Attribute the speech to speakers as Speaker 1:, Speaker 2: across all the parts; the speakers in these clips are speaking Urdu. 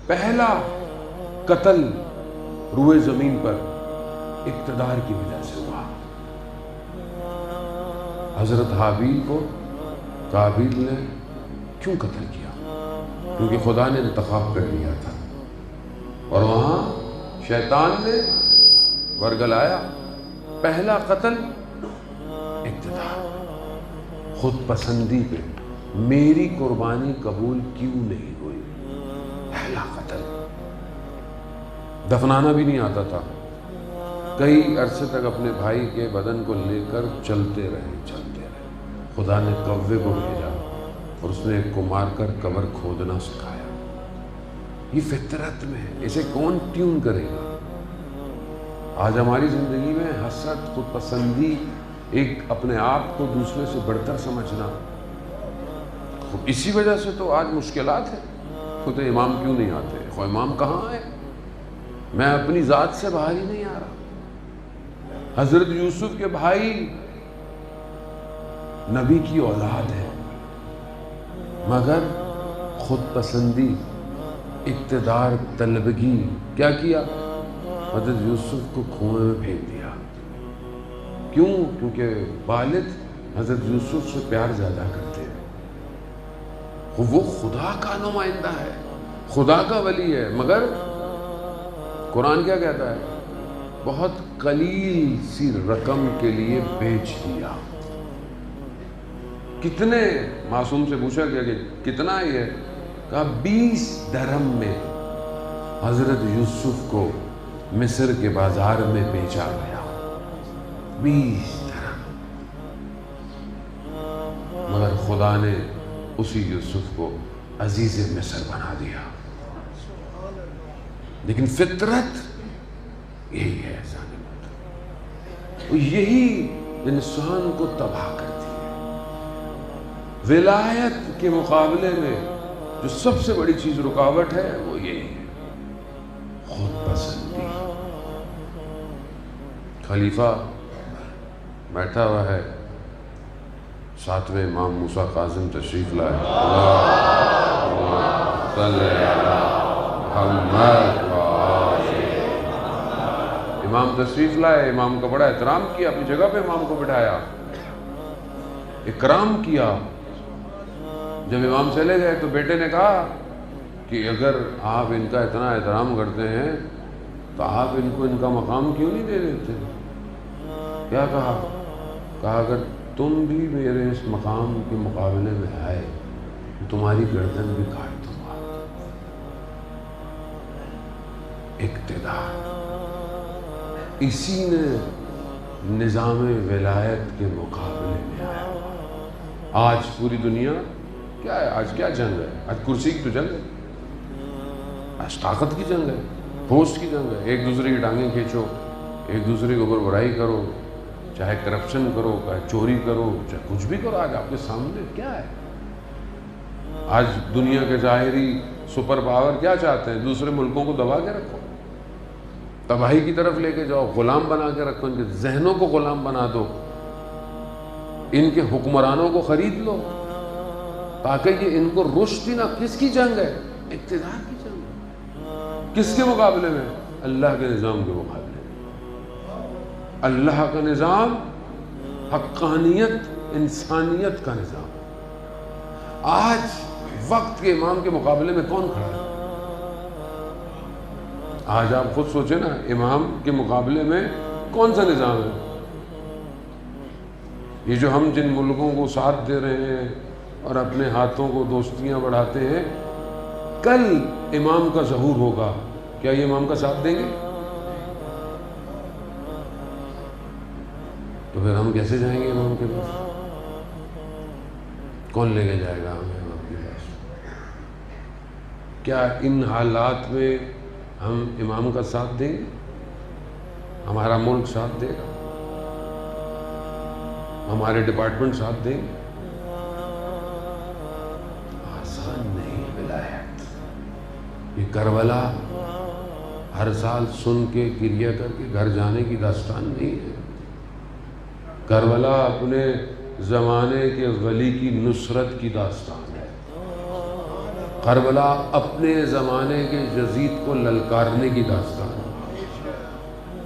Speaker 1: پہلا قتل روئے زمین پر اقتدار کی وجہ سے ہوا۔ حضرت حابیل کو قابیل نے کیوں قتل کیا؟ کیونکہ خدا نے انتخاب کر لیا تھا، اور وہاں شیطان نے ورگلایا۔ پہلا قتل اقتدار، خود پسندی پہ میری قربانی قبول کیوں نہیں ہوئی؟ پہلا قتل۔ دفنانا بھی نہیں آتا تھا، کئی عرصے تک اپنے بھائی کے بدن کو لے کر چلتے رہے۔ خدا نے کوے کو بھیجا اور اس نے ایک کو مار کر قبر کھودنا سکھایا۔ یہ فطرت میں ہے، اسے کون ٹیون کرے گا؟ آج ہماری زندگی میں حسد، خود پسندی، ایک اپنے آپ کو دوسرے سے برتر سمجھنا، اسی وجہ سے تو آج مشکلات ہیں۔ خود امام کیوں نہیں آتے؟ خود امام کہاں آئے؟ میں اپنی ذات سے باہر ہی نہیں آ رہا۔ حضرت یوسف کے بھائی نبی کی اولاد ہے، مگر خود پسندی، اقتدار طلبگی کیا کیا؟ حضرت یوسف کو کنویں میں پھینک دیا۔ کیوں؟ کیونکہ والد حضرت یوسف سے پیار زیادہ کرتے ہیں۔ وہ خدا کا نمائندہ ہے، خدا کا ولی ہے، مگر قرآن کیا کہتا ہے؟ بہت قلیل سی رقم کے لیے بیچ دیا۔ کتنے؟ معصوم سے پوچھا گیا کہ کتنا یہ؟ کہا 20 درہم میں حضرت یوسف کو مصر کے بازار میں بیچا گیا۔ 20 درہم۔ مگر خدا نے اسی یوسف کو عزیز مصر بنا دیا۔ لیکن فطرت یہی ہے، یہی انسان کو تباہ کرتی ہے۔ ولایت کے مقابلے میں جو سب سے بڑی چیز رکاوٹ ہے وہ یہی ہے، خود پسندی۔ خلیفہ بیٹھا ہوا ہے، ساتویں امام موسیٰ کاظم تشریف لائے۔ امام تشریف لائے، امام کا بڑا احترام کیا، اپنی جگہ پہ امام کو بٹھایا، اکرام کیا۔ جب امام چلے گئے تو بیٹے نے کہا کہ اگر آپ ان کا اتنا احترام کرتے ہیں تو آپ ان کو ان کا مقام کیوں نہیں دے دیتے؟ کیا کہا؟ کہا اگر تم بھی میرے اس مقام کے مقابلے میں آئے تو تمہاری گردن بھی کاٹ دوں گا۔ اقتدار، اسی نے نظام ولایت کے مقابلے میں آیا۔ آج پوری دنیا کیا ہے؟ آج کیا جنگ ہے؟ آج کرسی کی تو جنگ ہے، آج طاقت کی جنگ ہے، پوسٹ کی جنگ ہے۔ ایک دوسرے کی ٹانگیں کھینچو، ایک دوسرے کے اوپر برائی کرو، چاہے کرپشن کرو، چاہے چوری کرو، چاہے کچھ بھی کرو۔ آج آپ کے سامنے کیا ہے؟ آج دنیا کے ظاہری سپر پاور کیا چاہتے ہیں؟ دوسرے ملکوں کو دبا کے رکھو، تباہی کی طرف لے کے جاؤ، غلام بنا کے رکھو، ان کے ذہنوں کو غلام بنا دو، ان کے حکمرانوں کو خرید لو تاکہ یہ ان کو رشد ہی نہ۔ کس کی جنگ ہے؟ اقتدار کی جنگ ہے۔ کس کے مقابلے میں؟ اللہ کے نظام کے مقابلے میں۔ اللہ کا نظام حقانیت، انسانیت کا نظام۔ آج وقت کے امام کے مقابلے میں کون کھڑا ہے؟ آج آپ خود سوچیں نا، امام کے مقابلے میں کون سا نظام ہے؟ یہ جو ہم جن ملکوں کو ساتھ دے رہے ہیں اور اپنے ہاتھوں کو دوستیاں بڑھاتے ہیں، کل امام کا ظہور ہوگا، کیا یہ امام کا ساتھ دیں گے؟ تو پھر ہم کیسے جائیں گے امام کے پاس؟ کون لے کے جائے گا ہمیں امام کے پاس؟ کیا ان حالات میں ہم امام کا ساتھ دیں گے؟ ہمارا ملک ساتھ دے گا؟ ہمارے ڈپارٹمنٹ ساتھ دیں گے؟ آسان نہیں ولایت۔ یہ کربلا ہر سال سن کے گریہ کر کے گھر جانے کی داستان نہیں ہے۔ کربلا اپنے زمانے کے ولی کی نصرت کی داستان ہے۔ کربلا اپنے زمانے کے یزید کو للکارنے کی داستان.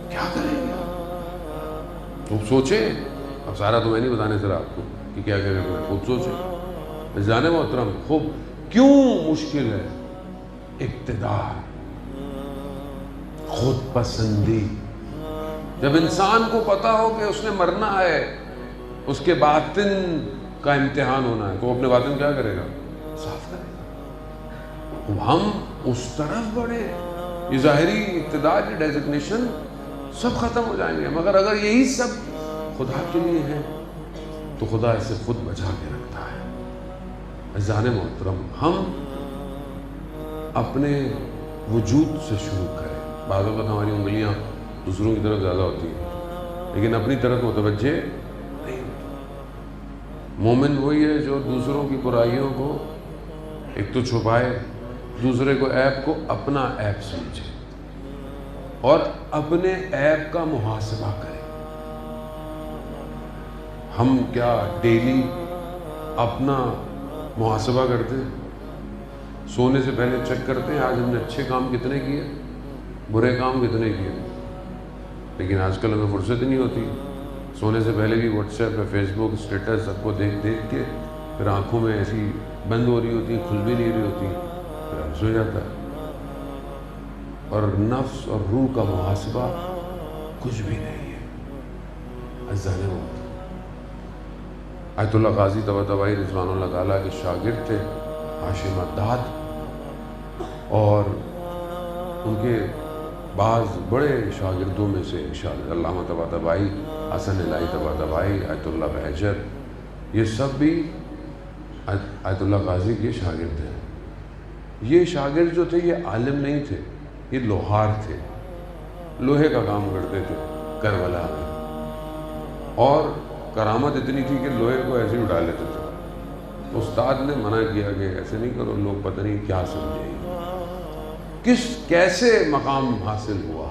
Speaker 1: کیا کریں گے خوب سوچیں. اب سارا تو میں نہیں بتانے سر آپ کو کہ کیا کریں گے، خوب سوچیں. جانے محترم خوب کیوں مشکل ہے اقتدار، خود پسندی. جب انسان کو پتا ہو کہ اس نے مرنا ہے، اس کے باطن کا امتحان ہونا ہے، تو وہ اپنے باطن کیا کرے گا؟ صاف کرے گا. ہم اس طرف بڑھے، یہ ظاہری اقتدار کی ڈیزگنیشن سب ختم ہو جائیں گے. مگر اگر یہی سب خدا کے لیے ہے تو خدا اسے خود بچا کے رکھتا ہے. عزیزان محترم، ہم اپنے وجود سے شروع کریں. بعض اوقات ہماری انگلیاں دوسروں کی طرف زیادہ ہوتی ہیں لیکن اپنی طرف متوجہ نہیں ہوتی. مومن وہی ہے جو دوسروں کی برائیوں کو ایک تو چھپائے، دوسرے کو عیب کو اپنا عیب سمجھے اور اپنے عیب کا محاسبہ کرے. ہم کیا ڈیلی اپنا محاسبہ کرتے ہیں؟ سونے سے پہلے چیک کرتے ہیں آج ہم نے اچھے کام کتنے کیے، برے کام کتنے کیے. لیکن آج کل ہمیں فرصت نہیں ہوتی. سونے سے پہلے بھی واٹس ایپ پہ فیس بک اسٹیٹس سب کو دیکھ کے پھر آنکھوں میں ایسی بند ہو رہی ہوتی، کھل بھی نہیں رہی ہوتی، پھر ہم سو جاتا ہے. اور نفس اور روح کا محاسبہ کچھ بھی نہیں ہے. عزیزان محترم، آیت اللہ غازی طباطبائی رضوان اللہ تعالیٰ کے شاگرد تھے ہاشم عداد، اور ان کے بعض بڑے شاگردوں میں سے شاگرد علامہ طباطبائی، حسن الہی طباطبائی، آیت اللہ بہجت، یہ سب بھی آیت اللہ غازی کے شاگرد ہیں. یہ شاگرد جو تھے یہ عالم نہیں تھے، یہ لوہار تھے، لوہے کا کام کرتے تھے کربلا میں. اور کرامت اتنی تھی کہ لوہے کو ایسے ہی اٹھا لیتے تھے. استاد نے منع کیا کہ ایسے نہیں کرو، لوگ پتہ نہیں کیا سمجھیں گے. کیسے مقام حاصل ہوا؟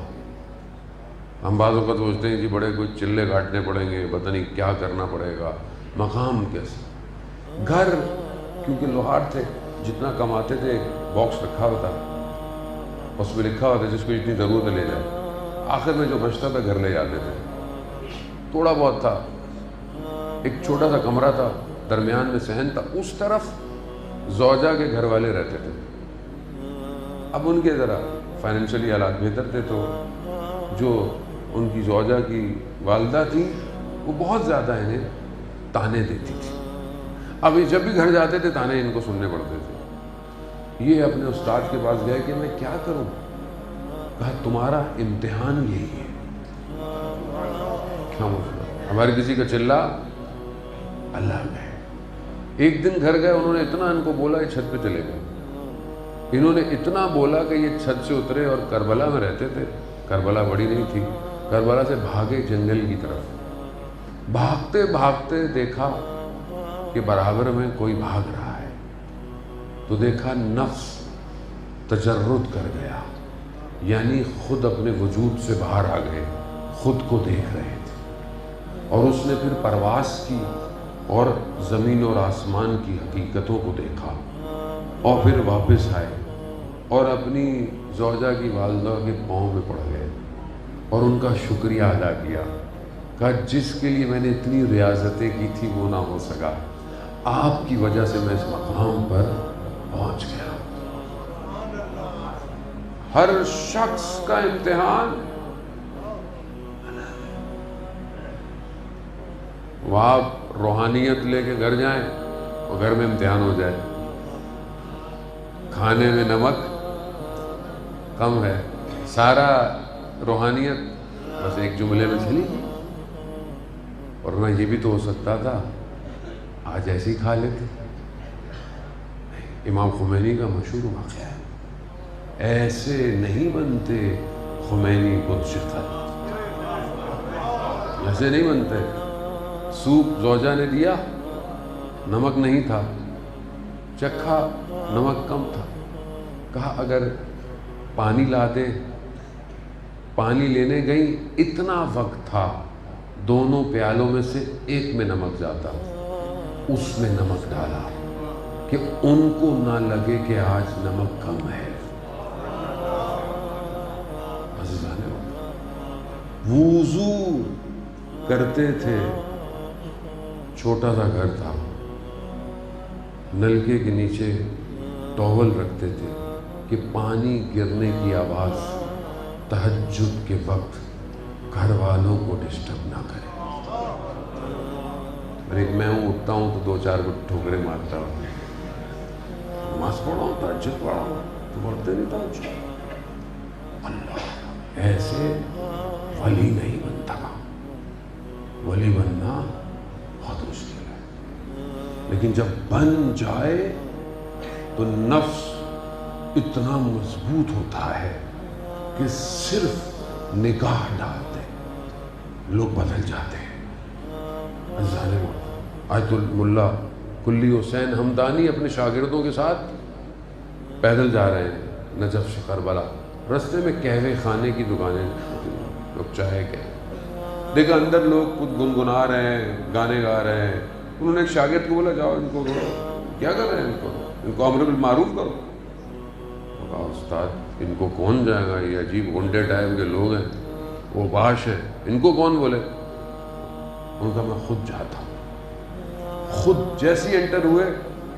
Speaker 1: ہم بعض اوقات سوچتے ہیں جی بڑے کوئی چلے کاٹنے پڑیں گے، پتہ نہیں کیا کرنا پڑے گا. مقام کیسے؟ گھر، کیونکہ لوہار تھے، جتنا کماتے تھے ایک باکس رکھا ہوتا، اس میں لکھا ہوتا جس کو جتنی ضرورت ہے لے جائے. آخر میں جو بچتا تھا گھر لے جاتے تھے. تھوڑا بہت تھا، ایک چھوٹا سا کمرہ تھا، درمیان میں صحن تھا، اس طرف زوجہ کے گھر والے رہتے تھے. اب ان کے ذرا فائنینشلی حالات بہتر تھے، تو جو ان کی زوجہ کی والدہ تھی وہ بہت زیادہ انہیں تانے دیتی تھی. اب یہ جب بھی گھر جاتے تھے تانے ان کو سننے پڑتے تھے. یہ اپنے استاد کے پاس گئے کہ میں کیا کروں؟ کہا تمہارا امتحان یہی ہے. کیا مطلب؟ ہمارے کسی کا چلا اللہ میں. ایک دن گھر گئے، انہوں نے اتنا ان کو بولا یہ چھت پہ چلے گئے. انہوں نے اتنا بولا کہ یہ چھت سے اترے اور کربلا میں رہتے تھے. کربلا بڑی نہیں تھی. کربلا سے بھاگے جنگل کی طرف. بھاگتے بھاگتے دیکھا کہ برابر میں کوئی بھاگ رہا ہے، تو دیکھا نفس تجرد کر گیا، یعنی خود اپنے وجود سے باہر آ گئے، خود کو دیکھ رہے تھے. اور اس نے پھر پرواز کی اور زمین اور آسمان کی حقیقتوں کو دیکھا، اور پھر واپس آئے اور اپنی زوجہ کی والدہ کے پاؤں پہ پڑ گئے اور ان کا شکریہ ادا کیا. کہا جس کے لیے میں نے اتنی ریاضتیں کی تھی وہ نہ ہو سکا، آپ کی وجہ سے میں اس مقام پر پہنچ گیا. ہر شخص کا امتحان وہ آپ روحانیت لے کے گھر جائیں اور گھر میں امتحان ہو جائے. کھانے میں نمک کم ہے، سارا روحانیت بس ایک جملے میں چلی. ورنہ یہ بھی تو ہو سکتا تھا آج ایسے ہی کھا لیتے. امام خمینی کا مشہور واقعہ ہے، ایسے نہیں بنتے خمینی بدھ شکل، ایسے نہیں بنتے. سوپ زوجہ نے دیا، نمک نہیں تھا، چکھا، نمک کم تھا. کہا اگر پانی لا دے. پانی لینے گئی، اتنا وقت تھا، دونوں پیالوں میں سے ایک میں نمک جاتا، اس میں نمک ڈالا. کہ ان کو نہ لگے کہ آج نمک کم ہے۔ عزیزانے وضو کرتے تھے، چھوٹا سا گھر تھا، نلکے کے نیچے ٹاول رکھتے تھے کہ پانی گرنے کی آواز تہجد کے وقت گھر والوں کو ڈسٹرب نہ کرے۔ اور ایک میں اٹھتا ہوں تو 2-4 ٹھوکرے مارتا ہوں، نماز پڑھا ہوں، تہجد پڑھا ہوں، تو پڑھتے نہیں تھا۔ اللہ ایسے ولی نہیں بنتا، ولی بننا بہت مشکل ہے، لیکن جب بن جائے تو نفس اتنا مضبوط ہوتا ہے کہ صرف نگاہ ڈالتے لوگ بدل جاتے ہیں۔ آیت الملا کلی حسین ہمدانی اپنے شاگردوں کے ساتھ پیدل جا رہے ہیں نجف سے کربلا، رستے میں قہوے خانے کی دکانیں، لوگ چائے کے دیکھا اندر لوگ کچھ گنگنا رہے ہیں، گانے گا رہے ہیں۔ انہوں نے ایک شاگرد کو بولا جاؤ ان کو کیا کر رہے ہیں، ان کو امر بالمعروف کرو۔ کہا استاد ان کو کون جائے گا، یہ عجیب گنڈے ٹائپ کے لوگ ہیں، وہ باش ہیں، ان کو کون بولے۔ ان کا میں خود جاتا ہوں۔ خود جیسی انٹر ہوئے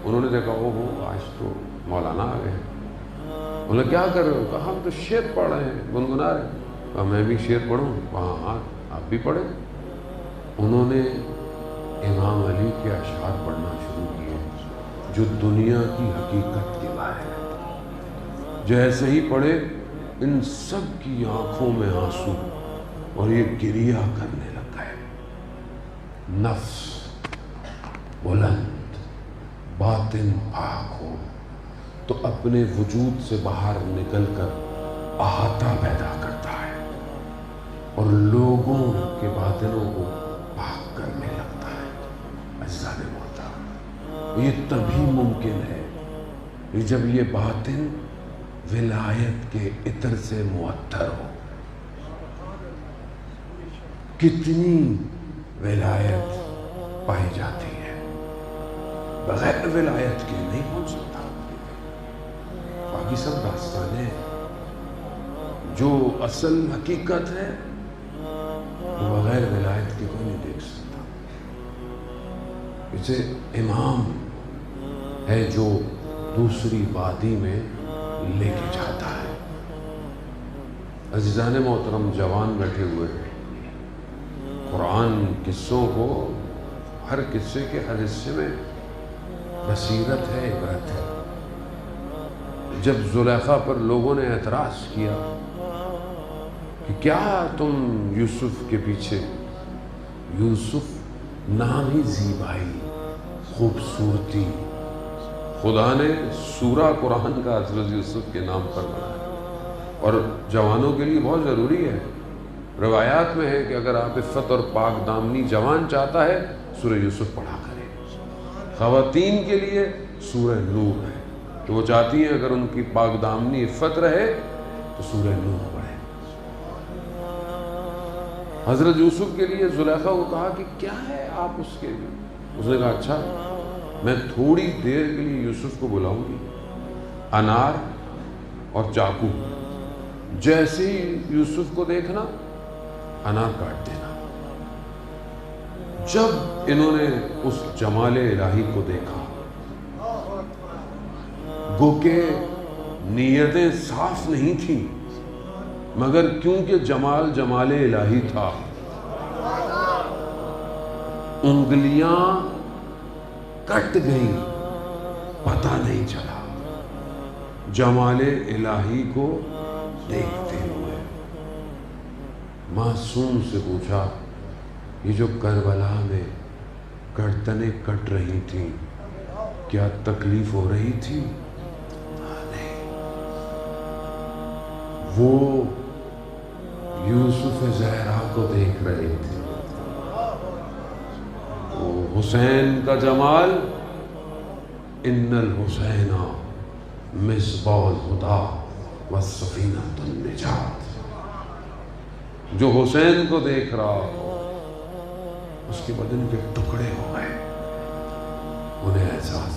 Speaker 1: انہوں نے دیکھا او ہو آج تو مولانا آ گئے ہیں۔ انہوں نے کیا کر رہے ہو، کہا ہم تو شعر پڑھ رہے ہیں، گنگنا رہے ہیں۔ کہا میں بھی شعر پڑھوں، وہاں ہاں آپ بھی پڑھیں۔ انہوں نے امام علی کے اشعار پڑھنا شروع کیے جو دنیا کی حقیقت کے باہر ہے۔ جیسے ہی پڑھے ان سب کی آنکھوں میں آنسو اور یہ گریہ کرنے لگ گئے۔ نفس بلند، باطن پاک ہو تو اپنے وجود سے باہر نکل کر احاطہ پیدا کرتا ہے اور لوگوں کے باطنوں کو پاک کرنے لگتا ہے۔ عزیزان محترم یہ تبھی ممکن ہے کہ جب یہ باطن ولایت کے عطر سے معطر ہو۔ کتنی ولایت پائی جاتی ہے، بغیر ولایت کے نہیں پہنچ سکتا۔ باقی سب داستانیں، جو اصل حقیقت ہے وہ بغیر ولایت کے کوئی نہیں دیکھ سکتا۔ اسے امام ہے جو دوسری وادی میں لے کے جاتا ہے۔ عزیزان محترم جوان بیٹھے ہوئے ہیں، قرآن قصوں کو ہر قصے کے ہر حصے میں بصیرت ہے، عبرت ہے۔ جب زلیخا پر لوگوں نے اعتراض کیا کہ کیا تم یوسف کے پیچھے، یوسف نام ہی زیبائی، خوبصورتی، خدا نے سورہ قرآن کا حضرت یوسف کے نام پر بنایا، اور جوانوں کے لیے بہت ضروری ہے۔ روایات میں ہے کہ اگر آپ عفت اور پاک دامنی جوان چاہتا ہے سورہ یوسف پڑھا کرے۔ خواتین کے لیے سورہ نور ہے کہ وہ چاہتی ہیں اگر ان کی پاک دامنی عفت رہے تو سورہ نور پڑھے۔ حضرت یوسف کے لیے زلیخا کو کہا کہ کیا ہے آپ اس کے لیے، اس نے کہا اچھا میں تھوڑی دیر کے لیے یوسف کو بلاؤں گی، انار اور چاقو، جیسے ہی یوسف کو دیکھنا انار کاٹ دینا۔ جب انہوں نے اس جمال الہی کو دیکھا، گو کہ نیتیں صاف نہیں تھیں، مگر کیونکہ جمال جمال الہی تھا، انگلیاں کٹ گئیں، پتہ نہیں چلا، جمال الہی کو دیکھتے ہوئے معصوم سے پوچھا یہ جو کربلا میں گردنیں کٹ رہی تھیں کیا تکلیف ہو رہی تھی؟ نہیں، وہ یوسف زہرا کو دیکھ رہے تھے۔ وہ حسین کا جمال، ان الحسین مصباح الہدی والسفینۃ النجات، جو حسین کو دیکھ رہا اس کے بدن کے ٹکڑے ہو گئے، انہیں احساس